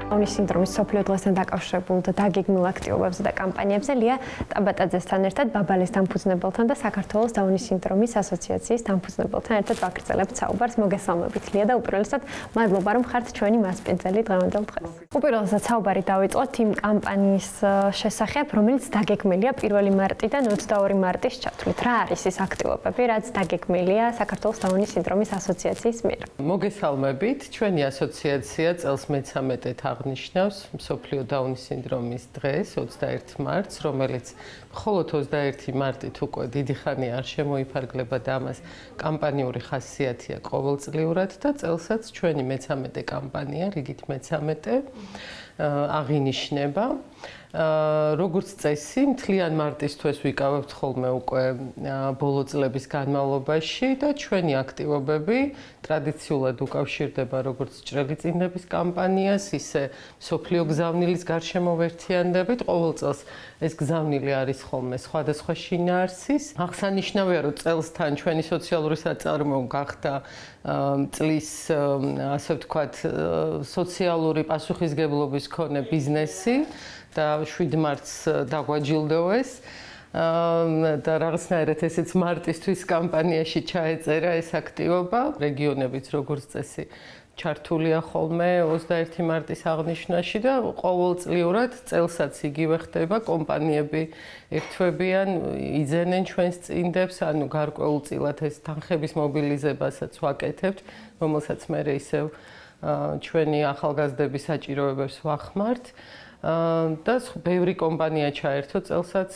დაუნის სინდრომის მსოფლიო დღესთან დაკავშირებულ და დაგეგმილ აქტივობებზე და კამპანიებზე ლია ტაბატაძესთან ერთად ბაბალის დამფუძნებელთან და საქართველოს დაუნის სინდრომის ასოციაციის დამფუძნებელთან ერთად ვაკრძალებთ საუბარს. მოგესალმებით ლია და უპირველესად მადლობა რომ ხართ ჩვენი მასპინძელი დღევანდელ დღეს. უპირველესად საუბარი დავიწყოთ იმ კამპანიის შესახებ, რომელიც დაგეგმილია 1 მარტიდან 22 მარტის ჩათვლით. რა არის ეს აქტივობები, რაც დაგეგმილია საქართველოს დაუნის სინდრომის ასოციაციის მიერ? მოგესალმებით, ჩვენი ასოციაცია წელს მე-13-ით აღნიშნავს მსოფლიო დაუნის სინდრომის დღეს, 21 მარტს, რომელიც მხოლოდ 21 მარტით უკვე დიდი ხანი არ შემოიფარგლება და ამას კამპანიური ხასიათი აქვს ყოველწლიურად და წელსაც ჩვენი მე-13 კამპანია, რიგით მე-13 აღინიშნება. როგორც წესი, მთლიან მარტისთვის ვიკავებთ ხოლმე უკვე ბოლო წლების განმავლობაში და ჩვენი აქტივობები ტრადიციულად უკავშირდება როგორც ჭრელი წიგნების კამპანიას, ისე მსოფლიო გზავნილის გარშემო ვერთიანდებით. ყოველ წელს ეს გზავნილი არის ხოლმე სხვადასხვა შინაარსის. აღსანიშნავია, რომ წელსთან ჩვენი სოციალური საწარმოო გახდა წლის, ასე ვთქვათ, სოციალური პასუხისგებლობის მქონე ბიზნესი და 7 მარტს დაგვაჯილდოვეს და რაღაცნაირად ესეც მარტისთვის კამპანიაში ჩაეწერა ეს აქტივობა. რეგიონებიც როგორც წესი ჩართულია ხოლმე 21 მარტის აღნიშვნაში და ყოველწლიურად წელსაც იგივე ხდება. კომპანიები ერთვებიან, იძენენ ჩვენს წინდებს, ანუ გარკვეულწილად ეს თანხების მობილიზებასაც ვაკეთებთ, რომელსაც მე ისევ ჩვენი ახალგაზრდების საჭიროებებს ვახმართ. და ბევრი კომპანია ჩაერთო წელსაც,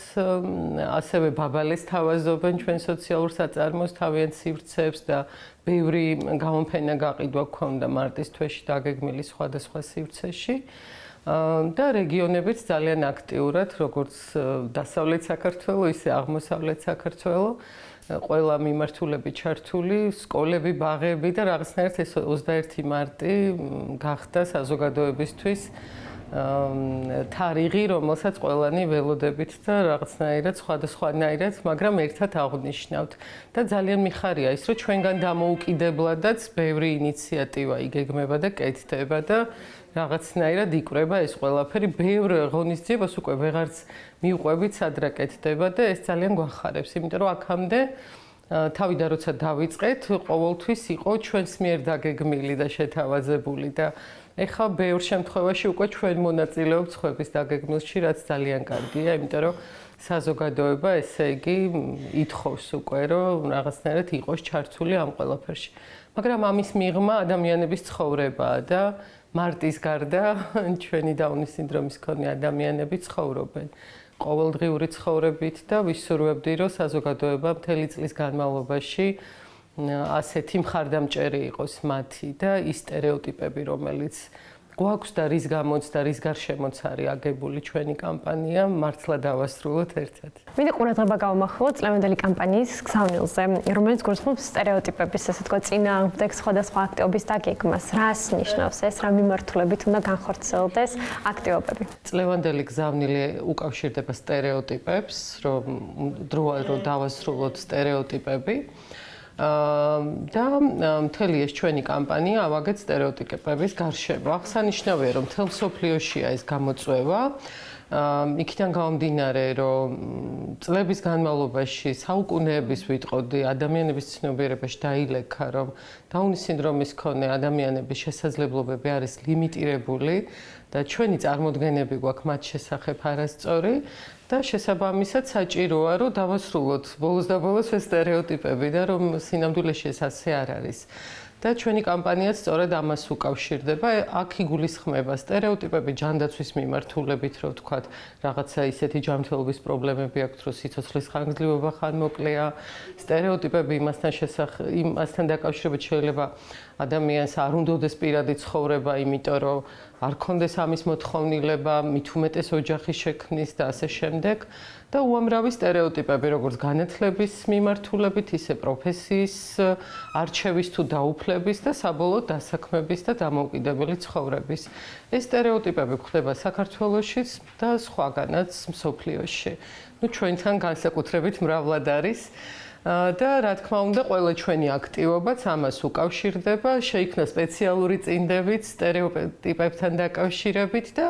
ასევე ბაბალეს თავაზობენ ჩვენ სოციალურ საწარმოოს თავიანთ სივრცეებს და ბევრი გამოფენა გაყიდვა გქონდა მარტის თვეში დაგეგმილი სხვადასხვა სივრცეში. და რეგიონებიც ძალიან აქტიურად, როგორც დასავლეთ საქართველო, ისე აღმოსავლეთ საქართველო, ყველა მიმართულები ჩართული, სკოლები, ბაღები და რაღაცნაირად ეს 21 მარტი გახდა საზოგადოებისთვის თარიღი, რომელსაც ყველანი ველოდებით და რაღაცნაირად სხვადასხვანაირად, მაგრამ ერთად აღვნიშნავთ. და ძალიან მიხარია ის, რომ ჩვენგან დამოუკიდებლადაც ბევრი ინიციატივა იგეგმება და კეთდება და რაღაცნაირად იკვრება ეს ყველაფერი. ბევრ ღონისძიებას უკვე ვეღარც მიუყვებით, სად რა კეთდება და ეს ძალიან გვახარებს, იმიტომ რომ აქამდე თავიდან როცა დავიწყეთ, ყოველთვის იყო ჩვენს მიერ დაგეგმილი და შეთავაზებული და ეხლა ბევრ შემთხვევაში უკვე ჩვენ მონაწილეობთ ხვების დაგეგმილში, რაც ძალიან კარგია, იმიტომ რომ საზოგადოება, ესე იგი, ითხოვს უკვე, რომ რაღაცნაირად იყოს ჩართული ამ ყველაფერში. მაგრამ ამის მიღმა ადამიანების ცხოვრებაა და მარტის გარდა ჩვენი დაუნის სინდრომის მქონე ადამიანები ცხოვრობენ ყოველდღიური ცხოვრებით და ვისურვებდი, რომ საზოგადოება მთელი წლის განმავლობაში ასეთი მხარდამჭერი იყოს მათი და ის სტერეოტიპები, რომელიც გვაქვს და რის გამოც და რის გარშემოც არის აგებული ჩვენი კამპანია, მართლა დავასრულოთ ერთად. მინდა ყურადღება გავამახვილოთ წლევანდელი კამპანიის გზავნილზე, რომელიც გულისხმობს სტერეოტიპების, ასე ვთქვათ, წინააღმდეგ სხვადასხვა აქტივობის დაგეგმას. რას ნიშნავს ეს, რა მიმართულებით უნდა განხორციელდეს აქტივობები? წლევანდელი გზავნილი უკავშირდება სტერეოტიპებს, რომ დროა რომ დავასრულოთ სტერეოტიპები. და მთელი ეს ჩვენი კამპანია ავაგეთ სტერეოტიპების გარშემო. აღსანიშნავია, რომ მთელ მსოფლიოშია ეს გამოწვევა. იქიდან გამომდინარე, რომ წლების განმავლობაში საუკუნეების ვიტყოდი ადამიანების ცნობიერებაში დაილექა, რომ დაუნის სინდრომის მქონე ადამიანების შესაძლებლობები არის ლიმიტირებული და ჩვენი წარმოდგენები გვაქვს მათ შესახებ არასწორი და შესაბამისად საჭიროა, რომ დავასრულოთ ბოლოს და ბოლოს ეს სტერეოტიპები და რომ სინამდვილეში ეს ასე არ არის. და ჩვენი კამპანიაც სწორედ ამას უკავშირდება. აქ იგულისხმება სტერეოტიპები ჯანდაცვის მიმართულებით, რომ ვთქვათ, რაღაცა ისეთი ჯანმრთელობის პრობლემები აქვს, რომ სიცოცხლის ხანგრძლივობა ხანმოკლეა. სტერეოტიპები იმასთან დაკავშირებით შეიძლება ადამიანს არ უნდოდეს პირადი ცხოვრება, იმიტომ რომ არ ქონდეს ამის მოთხოვნილება, მით უმეტეს ოჯახის შექმნის და ასე შემდეგ. და უამრავი სტერეოტიპები, როგორც განათლების მიმართულებით, ისე პროფესიის არჩევის თუ დაუფლების და საბოლოოდ დასაქმების და დამოუკიდებელი ცხოვრების. ეს სტერეოტიპები გვხდება საქართველოშიც და სხვაგანაც მსოფლიოში. ჩვენთან განსაკუთრებით მრავლად არის. და რა თქმა უნდა, ყველა ჩვენი აქტივობაც ამას უკავშირდება, შეიქმნა სპეციალური წინდებიც სტერეოტიპებთან დაკავშირებით და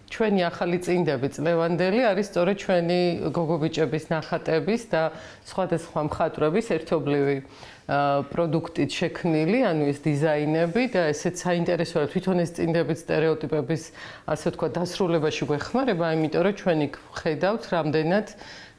ჩვენი ახალი წინდები წლევანდელი არის სწორედ ჩვენი გოგობიჭების ნახატების და სხვადასხვა მხატვრების ერთობლივი პროდუქტით შექმნილი, ანუ ეს დიზაინები და ესეც საინტერესოა თვითონ ეს წინდების სტერეოტიპების ასე ვთქვათ დასრულებაში გვეხმარება, იმიტომ რომ ჩვენი ხედავთ რამდენად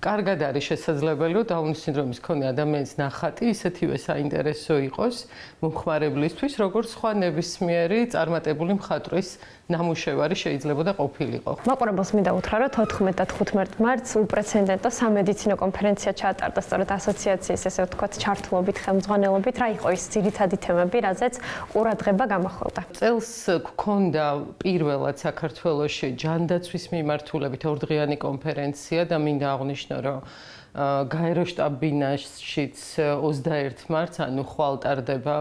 კარგად არის შესაძლებელი, რომ დაუნის სინდრომის მქონე ადამიანის ნახატი ისეთივე საინტერესო იყოს მომხმარებლისთვის, როგორც სხვა ნებისმიერი წარმატებული მხატვრის ნამუშევარი შეიძლებოდა ყოფილიყო. მაყურებელს მინდა უთხრა, რომ 14 და 15 მარტს უპრეცედენტო სამედიცინო კონფერენცია ჩაატარდა სწორედ ასოციაციის, ესე ვთქვათ, ჩართულობით, ხელმძღვანელობით, რა იყო ის ძირითადი თემები, რაზეც ყურადღება გამახვილდა. წელს გქონდა პირველად საქართველოში ჯანდაცვის მიმართულებით ორდღიანი კონფერენცია და მინდა აღვნიშნო, რომ გაერო შტაბ-ბინაშიც 21 მარტს, ანუ ხვალ ტარდება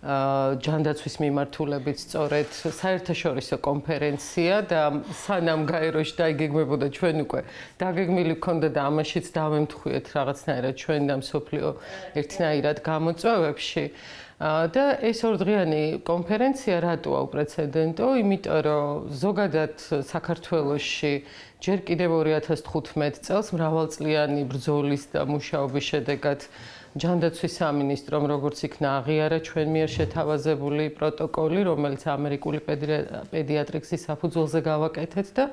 ჯანდაცვის მიმართულებით სწორედ საერთაშორისო კონფერენცია და სანამ გაეროში დაიგეგმებოდა ჩვენ უკვე დაგეგმილი გქონდა და ამაშიც დავემთხვიეთ რაღაცნაირად ჩვენ და მსოფლიო ერთნაირად გამოწვევებში და ეს ორდღიანი კონფერენცია რატოა უპრეცედენტო? იმიტომ რომ ზოგადად საქართველოში ჯერ კიდევ 2015 წელს მრავალწლიანი ბრძოლის და მუშაობის შედეგად ჯანდაცვის სამინისტრომ როგორც იქნა აღიარა ჩვენ მიერ შეთავაზებული პროტოკოლი, რომელიც ამერიკული პედიატრიკის საფუძველზე გავაკეთეთ და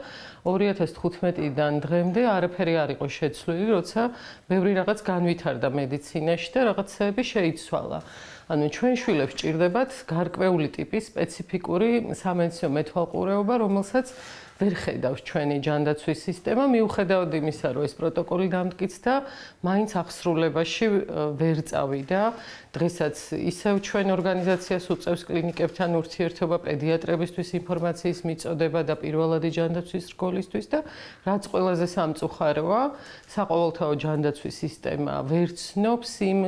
2015-დან დღემდე არაფერი არ იყო შეცვლილი, როცა ბევრი რაღაც განვითარდა მედიცინაში და რაღაცები შეიცვალა. ანუ ჩვენ შვილებს ჭირდებათ გარკვეული ტიპის სპეციფიკური სამედიცინო მეთვალყურეობა, რომელსაც ვერ ხედავს ჩვენი ჯანდაცვის სისტემა, მიუხედავად იმისა, რომ ეს პროტოკოლი დამტკიცდა, მაინც აღსრულებაში ვერ წავიდა. დღესაც ისევ ჩვენ ორგანიზაციას უწევს კლინიკებთან ურთიერთობა პედიატრებისთვის ინფორმაციის მიწოდება და პირველადი ჯანდაცვის რგოლისთვის და რაც ყველაზე სამწუხაროა, საყოველთაო ჯანდაცვის სისტემა ვერ ცნობს იმ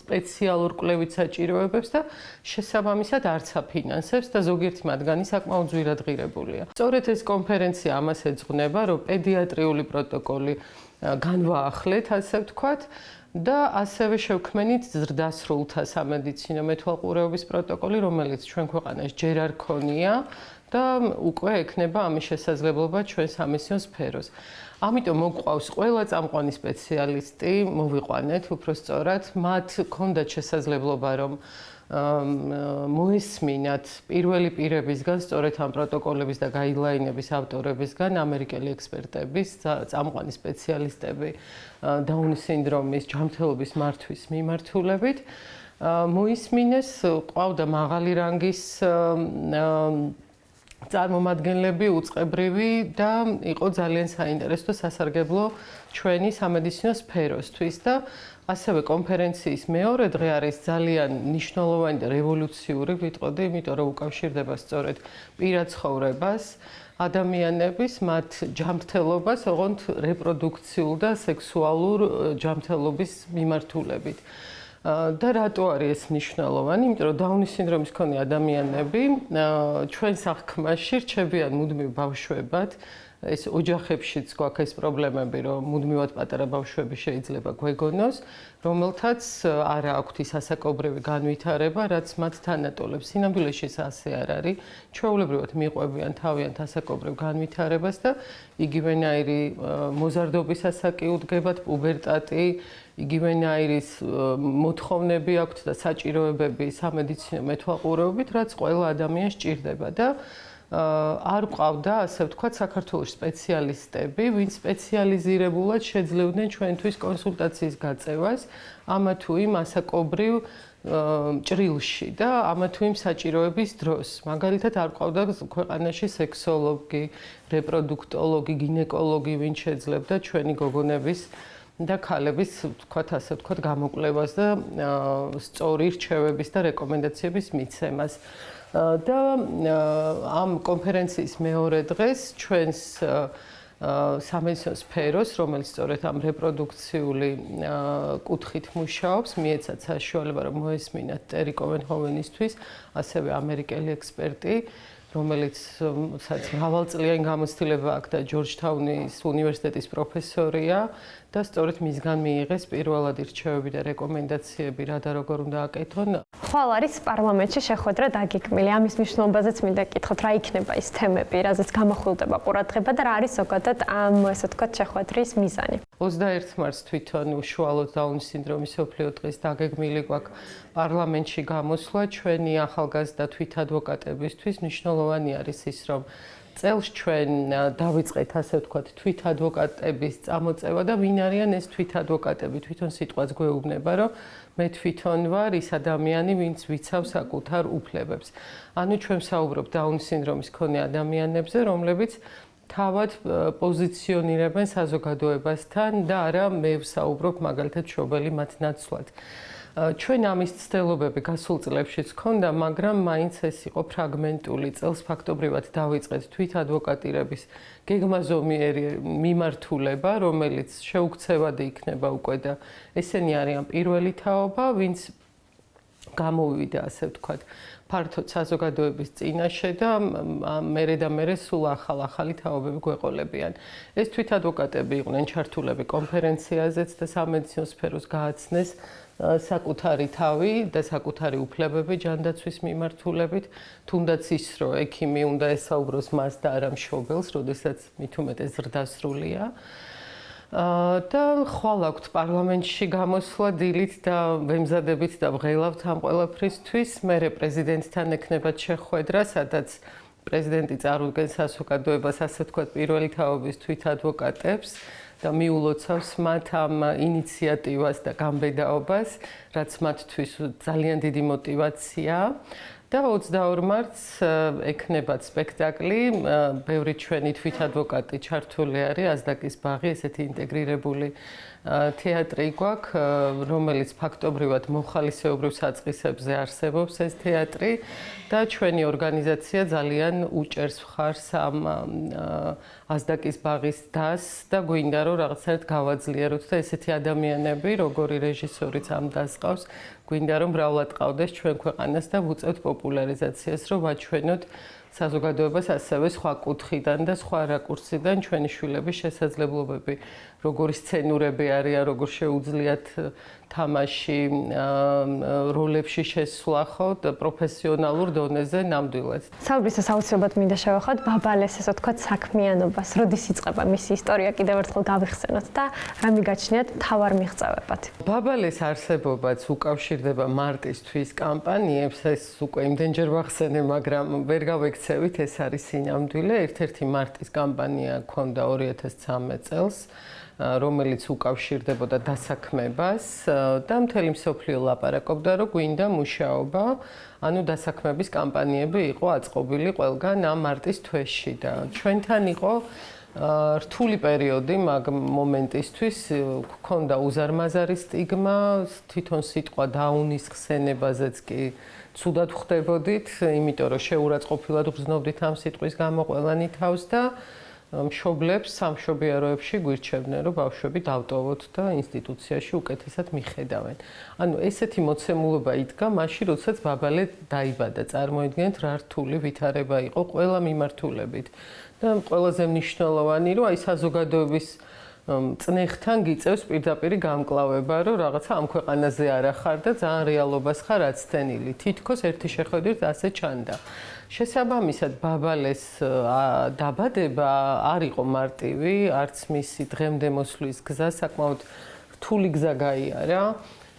სპეციალურ კვლევით საჭიროებებს და შესაბამისად არც აფინანსებს და ზოგიერთი მათგანი საკმაოდ ძვირადღირებულია. სწორედ ეს კონფერენცია ამას ეძღვნება, რომ პედიატრიული პროტოკოლი განვაახლეთ, ასე ვთქვათ, და ასევე შევქმნით ზრდასრულთა სამედიცინო მეთვალყურეობის პროტოკოლი, რომელიც ჩვენ ქვეყანაში ჯერ არ ქონია და უკვე ექნება ამის შესაძლებლობა ჩვენ სამედიცინო სფეროს. ამიტომ მოგვყავს ყველა წამყვანი სპეციალისტი, მოვიყვანეთ უფრო სწორად, მათ ჰქონდათ შესაძლებლობა, რომ მოესმინათ პირველი პირებისგან, სწორედ ამ პროტოკოლების და გაიდლაინების ავტორებისგან, ამერიკელი ექსპერტების, წამყვანი სპეციალისტები დაუნის სინდრომის ჯანმრთელობის მართვის მიმართულებით. მოისმინეს, ყავდა მაღალი რანგის წარმომადგენლები, უწყებრივი და იყო ძალიან საინტერესო სასარგებლო ჩვენი სამედიცინო სფეროსთვის და ასევე კონფერენციის მეორე დღე არის ძალიან მნიშვნელოვანი და რევოლუციური, ვიტყოდი, იმიტომ რომ უკავშირდება სწორედ პირად ცხოვრებას, ადამიანების, მათ ჯანმრთელობას, ოღონდ რეპროდუქციულ და სექსუალურ ჯანმრთელობის მიმართულებით. და რატო არის ეს მნიშვნელოვანი? იმიტომ რომ დაუნის სინდრომის მქონე ადამიანები ჩვენ საქმაში რჩებიან მუდმივ ბავშვებად. ეს ოჯახებშიც გვაქვს ეს პრობლემები, რომ მუდმივად პატარა ბავშვები შეიძლება გვეგონოს, რომელთაც არ აქვთ ის ასაკობრივი განვითარება, რაც მათ თანატოლებს. სინამდვილეში ასე არ არის. ჩვეულებრივად მიყვებიან თავიანთ ასაკობრივ განვითარებას და იგივენაირი მოზარდობის ასაკი უდგებათ, პუბერტატი, იგივენაირი მოთხოვნები აქვთ და საჭიროებები სამედიცინო მეთვალყურეობით, რაც ყველა ადამიანს ჭირდება და არ ყავდა, ასე ვთქვათ, საქართველოს სპეციალისტები, ვინც სპეციალიზირებულად შეძლებდნენ ჩვენთვის კონსულტაციის გაწევას ამა თუ იმ ასაკობრივ ჭრილში და ამა თუ იმ საჭიროების დროს. მაგალითად, არ ყავდა ქვეყანაში სექსოლოგი, რეპროდუქტოლოგი, გინეკოლოგი, ვინც შეძლებდა ჩვენი გოგონების და ქალების, ვთქვათ, ასე ვთქვათ, გამოკვლევას და სწორი რჩევების და რეკომენდაციების მიცემას. და ამ კონფერენციის მეორე დღეს ჩვენს სამედიცინო სფეროს, რომელიც სწორედ ამ რეპროდუქციული კუთხით მუშაობს, მიეცათ საშუალება, რომ მოესმინათ ტერი კოვენჰოვენისთვის, ასევე ამერიკელი ექსპერტი, რომელიც მრავალწლიანი გამოცდილება აქვს და ჯორჯთაუნის უნივერსიტეტის პროფესორია და სწორედ მისგან მიიღეს პირველადი რჩევები და რეკომენდაციები რა და როგორ უნდა აკეთონ. ხვალ არის პარლამენტში შეხვედრა დაგეგმილი. ამის მნიშვნელობაზეც მინდა გითხოთ, რა იქნება ის თემები, რაზეც გამახვილდება ყურადღება და რა არის ზოგადად ამ ესე ვთქვათ შეხვედრის მიზანი. 21 მარტს თვითონ უშუალოდ დაუნის სინდრომის მსოფლიო დღეს დაგეგმილი გვაქვს პარლამენტში გამოსვლა ჩვენი ახალგაზრდა თვითადვოკატებისთვის. მნიშვნელოვანი არის ის, რომ წელს ჩვენ დავიწყეთ ასე ვთქვათ თვითადვოკატების წამოწევა და ვინ არიან ეს თვითადვოკატები? თვითონ სიტყვაც გვეუბნება, რომ მე თვითონ ვარ ის ადამიანი, ვინც ვიცავს საკუთარ უფლებებს. ანუ ჩვენ ვსაუბრობ დაუნის სინდრომის მქონე ადამიანებზე, რომლებიც თავად პოზიციონირებენ საზოგადოებასთან და არა მე ვსაუბრობ მაგალითად მშობელი მათ ნაცვლად. ჩვენ ამის ცდილობები გასულ წლებშიც ჰქონდა, მაგრამ მაინც ეს იყო ფრაგმენტული. წელს ფაქტობრივად დავიწყეთ თვითადვოკატირების გეგმაზომიერი მიმართულება, რომელიც შეუქცევადი იქნება უკვე და ესენი არიან პირველი თაობა, ვინც გამოვიდა ასე ვთქვათ ფართოდ საზოგადოების წინაშე და მერე სულ ახალი თაობები გვეყოლებიან. ეს თვითადვოკატები იყვნენ ჩართულები კონფერენციაზეც და სამედიცინო სფეროს გააცნეს საკუთარი თავი და საკუთარი უფლებები ჯანდაცვის მიმართულებით, თუნდაც ის, რომ ექიმი უნდა ესაუბროს მას და არა მშობელს, როდესაც მით უმეტეს ზრდასრულია. და ხვალ აქვთ პარლამენტში გამოსვლა დილით და ვემზადებით და ვღელავთ ამ ყველაფრისთვის. მერე პრეზიდენტთან ექნებათ შეხვედრა, სადაც პრეზიდენტი წარუდგენს საზოგადოებას ასე ვთქვათ პირველი თაობის თვითადვოკატებს და მიულოცავს მათ ამ ინიციატივას და გამბედაობას, რაც მათთვის ძალიან დიდი мотиваციაა. და 22 მარტს ექნებათ სპექტაკლი, ბევრი ჩვენი თვითადვოკატი ჩართული არის, აზდაკის ბაღი, ესეთი ინტეგრირებული თეატრი გვაქვს, რომელიც ფაქტობრივად მოხალისეობრივ საწყისებზე არსებობს ეს თეატრი და ჩვენი ორგანიზაცია ძალიან უჭერს მხარს ამ აზდაკის ბაღის დასს და გვინდა რომ რაღაცნაირად გავაძლიეროთ და ესეთი ადამიანები, როგორი რეჟისორიც ამ დასს ყავს, გვინდა რომ მრავლად ყავდეს ჩვენ ქვეყანას და ვუწევთ პოპულარიზაციას, რომ ვაჩვენოთ საზოგადოებას ასევე სხვა კუთხიდან და სხვა რაკურსიდან ჩვენი შვილების შესაძლებლობები, როგორი სცენურები არიან, როგორ შეუძლიათ თამაში როლებში შესვლა ხო და პროფესიონალურ დონეზე ნამდვილად. საუბრისას აუცილებლად მინდა შევეხოთ ბაბალეს ესე ვთქვათ საქმიანობას, როდის იწყება მისი ისტორია, კიდევ ერთხელ გავიხსენოთ და რა მიგაჩნიათ მთავარ მიღწევებად. ბაბალეს არსებობაც უკავშირდება მარტის თვის კამპანიებს, ეს უკვე იმდენჯერ ვახსენე, მაგრამ ვერ გავექცევით, ეს არის სინამდვილე. ერთ-ერთი მარტის კამპანია ჰქონდა 2013 წელს, რომელიც უკავშირდებოდა დასაქმებას და მთელი მსოფლიო ლაპარაკობდა, რომ გვინდა მუშაობა, ანუ დასაქმების კამპანიები იყო აწყობილი ყველგან ამ მარტის თვეში და ჩვენთან იყო რთული პერიოდი მაგ მომენტისთვის, ჰქონდა უზარმაზარი სტიგმა, თვითონ სიტყვა დაუნის ხსენებაზეც კი ცუდად ხვდებოდით, იმიტომ რომ შეურაცხყოფილად გრძნობდით ამ სიტყვის გამოყველანი თავს და მშობლებს სამშობიაროებში გვირჩევდნენ, რომ ბავშვები დავტოვოთ და ინსტიტუციაში უკეთესად მიხედავენ. ანუ ესეთი მოცემულობა იდგა მაშინ, როდესაც ბაბალე დაიბადა. წარმოიდგინეთ, რა რთული ვითარება იყო ყველა მიმართულებით. და ყველაზე მნიშვნელოვანი, რომ აი საზოგადოების წნეხთან გიწევს პირდაპირ გამკლავება, რომ რაღაცა ამ ქვეყანაზე არ ახარ და ძალიან რეალობას ხარ აცდენილი. თითქოს ერთი შეხედვით ასე ჩანდა. შესაბამისად, ბაბალეს დაბადება არ იყო მარტივი, არც მისი დღემდე მოსვლის გზა საკმაოდ რთული გზა გაიარა.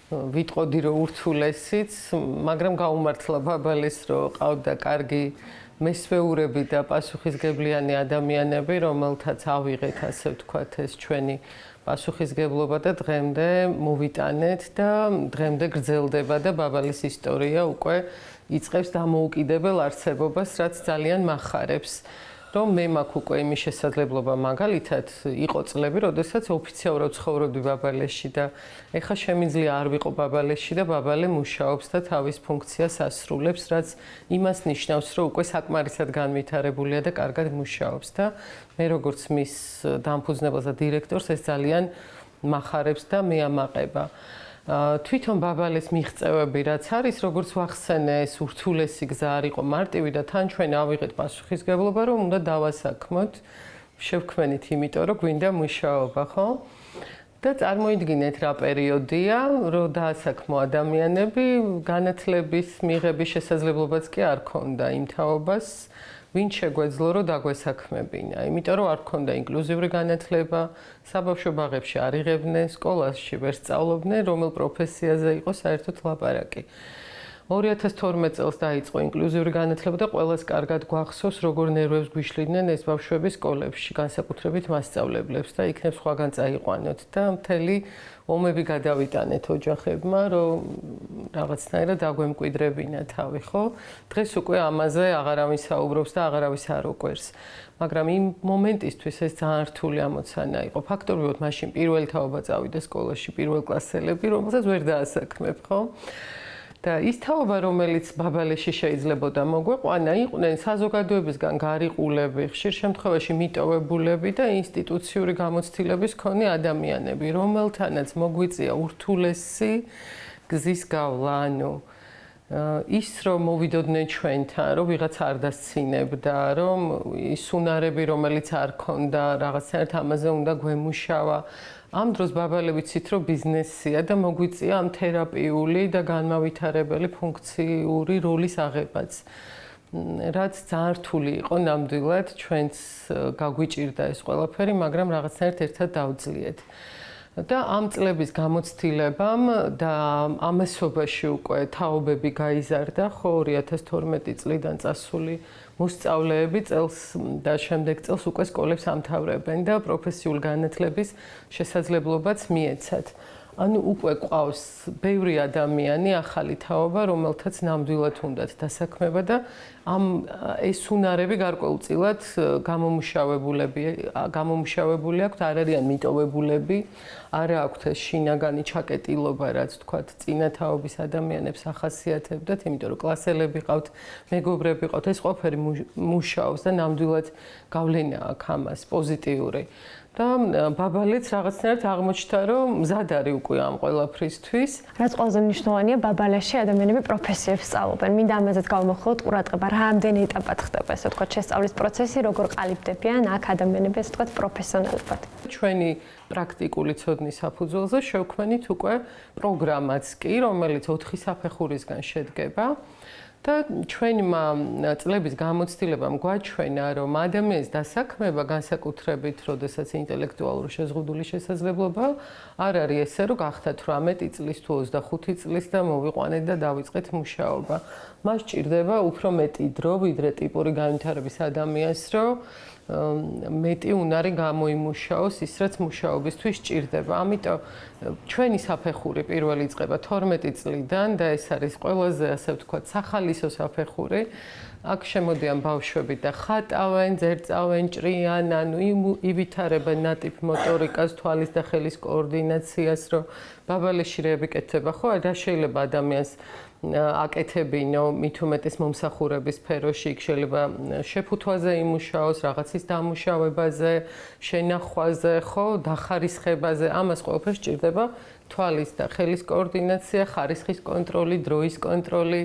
ვიტყოდი რომ ურთულესიც, მაგრამ გაუმართლა ბაბალეს, რომ ყავდა კარგი მესვეურები და პასუხისგებლიანი ადამიანები, რომელთაც ავიღეთ ასე ვთქვათ ეს ჩვენი პასუხისგებლობა და დღემდე მოვიტანეთ და დღემდე გრძელდება და ბაბალის ისტორია უკვე იწყებს დამოუკიდებელ არსებობას, რაც ძალიან მახარებს. რომ მე მაქვს უკვე იმის შესაძლებლობა მაგალითად იყო წლები, როდესაც ოფიციალურად ცხოვრობდი ბაბალეში და ეხლა შემიძლია არ ვიყო ბაბალეში და ბაბალე მუშაობს და თავის ფუნქციას ასრულებს, რაც იმას ნიშნავს, რომ უკვე საკმარისად განვითარებულია და კარგად მუშაობს და მე როგორც მის დამფუძნებელს და დირექტორს ეს ძალიან მახარებს და მეამაყება. თვითონ ბაბალის მიღწევები რაც არის, როგორც ვახსენე, ეს ურთულესი გზა არ იყო მარტივი და თან ჩვენ ავიღეთ პასუხისგებლობა, რომ უნდა დავასაქმოთ, შევქმენით, იმიტომ რომ გვინდა მუშაობა, ხო? და წარმოიდგინეთ რა პერიოდია, რომ დაასაქმო ადამიანები, განათლების მიღების შესაძლებლობაც კი არ ქონდა იმ თაობას, ვინ შეგვეძლო რომ დაგვესაქმებინა, იმიტომ რომ არ ქონდა ინკლუზიური განათლება, საბავშვო ბაღებში არ იღებდნენ, სკოლაში ვერ სწავლობდნენ, რომელ პროფესიაზე იყო საერთოდ ლაპარაკი. 2012 წელს დაიწყო ინკლუზიური განათლება და ყველას კარგად გვახსოვს, როგორ ნერვებს გვიშლიდნენ ეს ბავშვები სკოლებში, განსაკუთრებით მასწავლებლებს და იქნებ სხვაგან წაიყვანოთ და მთელი ომები გადავიტანეთ ოჯახებმა, რომ რაღაცნაირად დაგვემკვიდრებინა თავი, ხო? დღეს უკვე ამაზე აღარავინ საუბრობს და აღარავის არ უყვერს. მაგრამ იმ მომენტისთვის ეს ძალიან რთული ამოცანა იყო. ფაქტობრივად მაშინ პირველი თაობა წავიდა სკოლაში, პირველკლასელები, რომელსაც ვერ დაასაქმებ, ხო? და ის თაობა, რომელიც ბაბალეში შეიძლებოდა მოგვეყვანა, იყვნენ საზოგადოებისგან გარიყულები, ხშირ შემთხვევაში მიტოვებულები და ინსტიტუციური გამოცდილების მქონე ადამიანები, რომელთანაც მოგვიწია ურთულესი გზის გავლა, ანუ ის რომ მოვიდოდნენ ჩვენთან, რომ ვიღაც არ დასცინებდა, რომ ის უნარები, რომელიც არ ქონდა, რაღაცნაირად ამაზე უნდა გვემუშავა. ამ დროს ბაბალე ვიცით, რომ ბიზნესია და მოგვიწია ამ თერაპიული და განმავითარებელი ფუნქციური როლის აღებაც. რაც ძალიან რთული იყო ნამდვილად, ჩვენც გაგვიჭირდა ეს ყველაფერი, მაგრამ რაღაცნაირად ერთად დავძლიეთ. და ამ წლების გამოცდილებამ და ამასობაში უკვე თაობები გაიზარდა, ხო 2012 წლიდან წასული მოსწავლეები წელს და შემდეგ წელს უკვე სკოლებს ამთავრებენ და პროფესიული განათლების შესაძლებლობაც მიეცათ. ანუ უკვე ყავს ბევრი ადამიანი, ახალი თაობა, რომელთაც ნამდვილად უნდათ დასაქმება და ეს უნარები გარკვეულწილად გამომუშავებული აქვთ, არ არიან მიტოვებულები, არ აქვთ ეს შინაგანი ჩაკეტილობა, რაც თქვათ, წინა თაობის ადამიანებს ახასიათებდათ, იმიტომ რომ კლასელები ყავთ, მეგობრები ყავთ, ეს ყველაფერი მუშაობს და ნამდვილად გავლენა აქვს ამას პოზიტიური. და ბაბალეც რაღაცნაირად აღმოჩნდა, რომ მზად არის უკვე ამ ყველაფრისთვის. რაც ყველაზე მნიშვნელოვანია, ბაბალეში ადამიანები პროფესიებს სწავლობენ. მინდა ამაზეც გავმოხოთ ყურადღება, რამდენი ეტაპად ხდება, ესე ვთქვათ, შესწავლის პროცესი, როგორ ყალიბდებიან აქ ადამიანები, ესე ვთქვათ, პროფესიონალებად. ჩვენი პრაქტიკული ცოდნის საფუძველზე შევქმნით უკვე პროგრამაც კი, რომელიც 4 საფეხურისგან შედგება. და ჩვენმა წლების გამოცდილებამ გვაჩვენა, რომ ადამიანის დასაქმება განსაკუთრებით, როდესაც ინტელექტუალური შეზღუდული შესაძლებლობა არ არის ესე, რომ გახდათ 18 წლის თუ 25 წლის და მოვიყვანეთ და დავიწყეთ მუშაობა. მას ჭირდება უფრო მეტი დრო, ვიდრე ტიპური განვითარების ადამიანს, რომ მეტი უნარი გამოიმუშაოს ის, რაც მუშაობისთვის ჭირდება. ამიტომ ჩვენი საფეხური პირველი იწყება 12 წლიდან და ეს არის ყველაზე, ასე ვთქვათ, სახალისო საფეხური. აქ შემოდიან ბავშვები და ხატავენ, ძერწავენ, ჭრიან, ანუ ივითარებენ ნატიფ მოტორიკას, თვალის და ხელის კოორდინაციას, რომ ბაბალეში რეები კეთდება, ხო? რა შეიძლება ადამიანს აკეთებინო მით უმეტეს მომსახურების სფეროში, იქ შეიძლება შეფუთვაზე იმუშაოს, რაღაცის დამუშავებაზე, შენახვაზე, ხო, დახარისხებაზე, ამას ყველაფერს ჭირდება თვალის და ხელის კოორდინაცია, ხარისხის კონტროლი, დროის კონტროლი,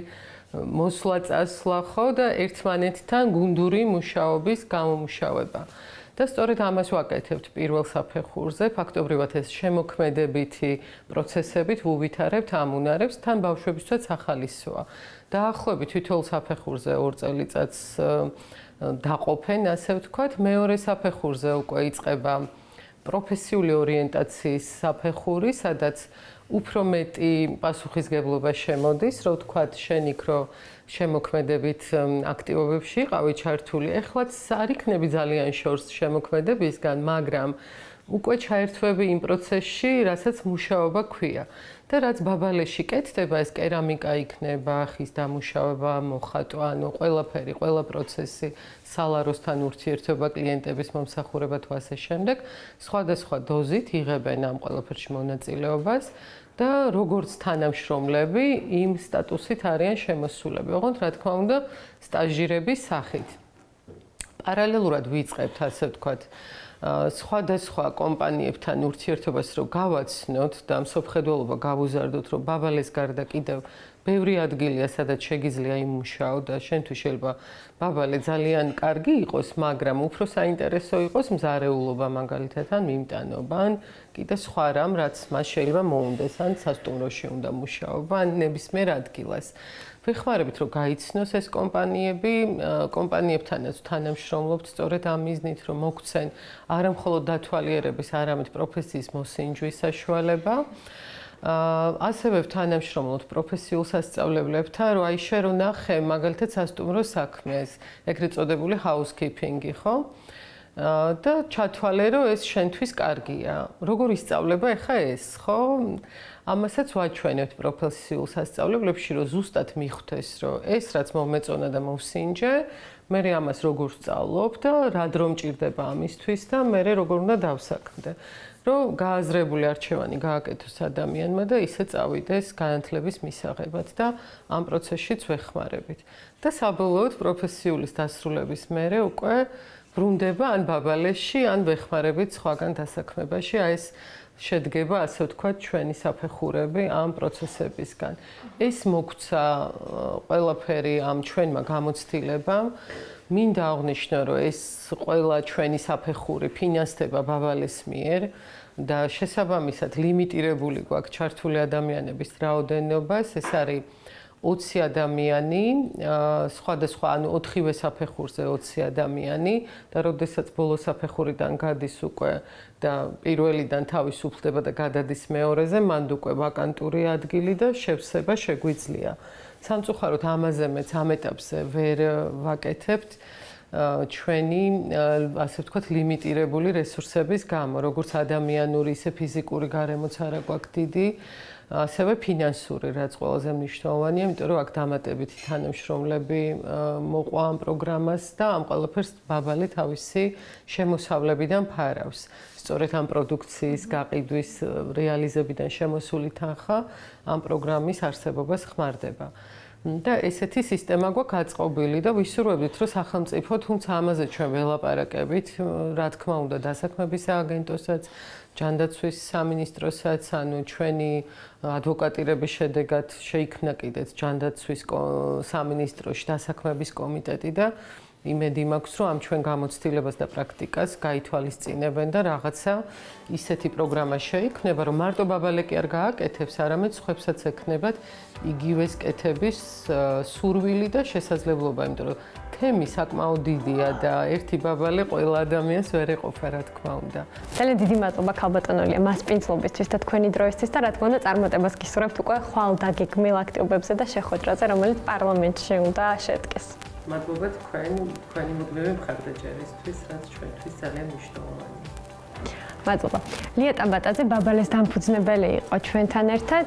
მოსვლა-წასვლა, ხო და ერთმანეთთან გუნდური მუშაობის გამომუშავება. და სწორედ ამას ვაკეთებთ პირველ საფეხურზე, ფაქტობრივად ეს შემოქმედებითი პროცესებით ვუვითარებთ ამ უნარებს, თან ბავშვებისთვის ახალისოა. დაახლოებით თითოეულ საფეხურზე 2 წელიწადს დაყოფენ, ასე ვთქვათ, მეორე საფეხურზე უკვე იწყება პროფესიული ორიენტაციის საფეხური, სადაც უფრო მეტი პასუხისგებლობა შემოდის, რომ ვთქვათ, შენ იქ რო შემოქმედებით აქტივობებში იყავი ჩართული. ეხლაც არ იქნები ძალიან შორს შემოქმედებისგან, მაგრამ უკვე ჩაერთვები იმ პროცესში, რასაც მუშაობა ქვია. და რაც ბაბალეში კეთდება, ეს კერამიკა იქნება, ხის დამუშავება, მოხატვა, ანუ ყველაფერი, ყველა პროცესი, სალაროსთან ურთიერთობა, კლიენტების მომსახურება თუ ასე შემდეგ, სხვადასხვა დოზით იღებენ ამ ყველაფერში მონაწილეობას. და როგორც თანამშრომლები იმ სტატუსით არიან შემოსულები. ოღონდ რა თქმა უნდა, სტაჟირების სახით. პარალელურად ვიწყებთ, ასე ვთქვათ, სხვადასხვა კომპანიებთან ურთიერთობას რო გავაცნოთ და მსოფლმხედველობა გავუზარდოთ, რომ ბაბალეს გარდა კიდევ ბევრი ადგილია, სადაც შეგიძლია იმუშაო და შენთვის შეიძლება ბაბალე ძალიან კარგი იყოს, მაგრამ უფრო საინტერესო იყოს მზარეულობა მაგალითად ან მიმტანობა, ან კიდე სხვა რამ, რაც მას შეიძლება მოუნდეს, ან სასტუმროში უნდა მუშაობა, ან ნებისმიერ ადგილას. ვეხმარებით, რომ გაიცნოს ეს კომპანიები, კომპანიებთანაც თანამშრომლობთ სწორედ ამ მიზნით, რომ მოგცენ არა მხოლოდ დათვალიერების, არამედ პროფესიის მოსინჯვის საშუალება. ასევე თანამშრომლობთ პროფესიულ სასწავლებლებთან, რომ აი შე რო ნახე, მაგალითად სასტუმრო საქმეს, ეგრეთ წოდებული housekeeping-ი, ხო? და ჩათვალე, რომ ეს შენთვის კარგია. როგორ ისწავლება ახლა ეს, ხო? ამასაც ვაჩვენებთ პროფესიულ სასწავლებლებში, რომ ზუსტად მიხვდეს, რომ ეს რაც მომეწონა და მოვსინჯე, მე ამას როგორ სწავლობ და რა დრო მჭირდება ამისთვის და მე როგორ უნდა დავსაქმდე. რომ გააზრებული არჩევანი გააკეთოს ადამიანმა და ისე წავიდეს განათლების მისაღებად და ამ პროცესშიც ვეხმარებით. და საბოლოოდ პროფესიულის დასრულების მერე უკვე ბრუნდება ან ბაბალეში, ან ვეხმარებით სხვაგან დასაქმებაში, აი ეს შედგება, ასე ვთქვათ, ჩვენი საფეხურები ამ პროცესებისგან. ეს მოგცა ყველაფერი ამ ჩვენმა გამოცდილებამ. მინდა აღვნიშნო, რომ ეს ყველა ჩვენი საფეხური ფინანსდება ბაბალეს მიერ და შესაბამისად ლიმიტირებული გვაქვს ჩართული ადამიანების რაოდენობას. ეს არის 20 ადამიანი, სხვადასხვა, ანუ 4-ვე საფეხურზე 20 ადამიანი და როდესაც ბოლო საფეხურიდან გადის უკვე და პირველიდან თავისუფლდება და გადადის მეორეზე, მანდ უკვე ვაკანტური ადგილი და შევსება შეგვიძლია. სამწუხაროდ ამაზე მეც ამ ეტაპზე ვერ ვაკეთებთ ჩვენი, ასე ვთქვათ, ლიმიტირებული რესურსების გამო, როგორც ადამიანური, ისე ფიზიკური გარემოც არ აქვს დიდი, ასევე ფინანსური, რაც ყველაზე მნიშვნელოვანია, იმიტომ რომ აქ დამატებითი თანამშრომლები მოყვა ამ პროგრამას და ამ ყველაფერს ბაბალე თავისი შემოსავლებიდან ფარავს. სწორედ ამ პროდუქციის გაყიდვის რეალიზებიდან შემოსული თანხა ამ პროგრამის არსებობას ხმარდება. და ესეთი სისტემა გვაქვს აწყობილი და ვისურვებთ, რომ სახელმწიფო, თუმცა ამაზე ჩვენ ველაპარაკებით, რა თქმა უნდა, დასაქმების სააგენტოსაც, ჯანდაცვის სამინისტროსაც, ანუ ჩვენი ადვოკატირების შედეგად შეიქმნა კიდეც ჯანდაცვის სამინისტროში დასაქმების კომიტეტი და იმედი მაქვს, რომ ამ ჩვენ გამოცდილებას და პრაქტიკას გაითვალისწინებენ და რაღაცა ისეთი პროგრამა შეიქმნება, რომ მარტო ბაბალე კი არ გააკეთებს, არამედ სხვებსაც ექნებათ იგივეს კეთების სურვილი და შესაძლებლობა, იმიტომ რომ თემი საკმაოდ დიდია და ერთი ბაბალე ყველა ადამიანს ვერ ეყოფა, რა თქმა უნდა. ძალიან დიდი მადლობა ქალბატონო ლია მასპინძლობისთვის და თქვენი დროისთვის და რა თქმა უნდა წარმატებას გისურვებთ უკვე ხვალ დაგეგმილ აქტივობებზე და შეხვედრაზე, რომელიც პარლამენტში უნდა შედგეს. მადლობა თქვენი მოგმევი მხარდაჭერისთვის, რაც ჩვენთვის ძალიან მნიშვნელოვანია. მადლობა. ლია ტაბატაძე ბაბალეს დამფუძნებელი იყო ჩვენთან ერთად.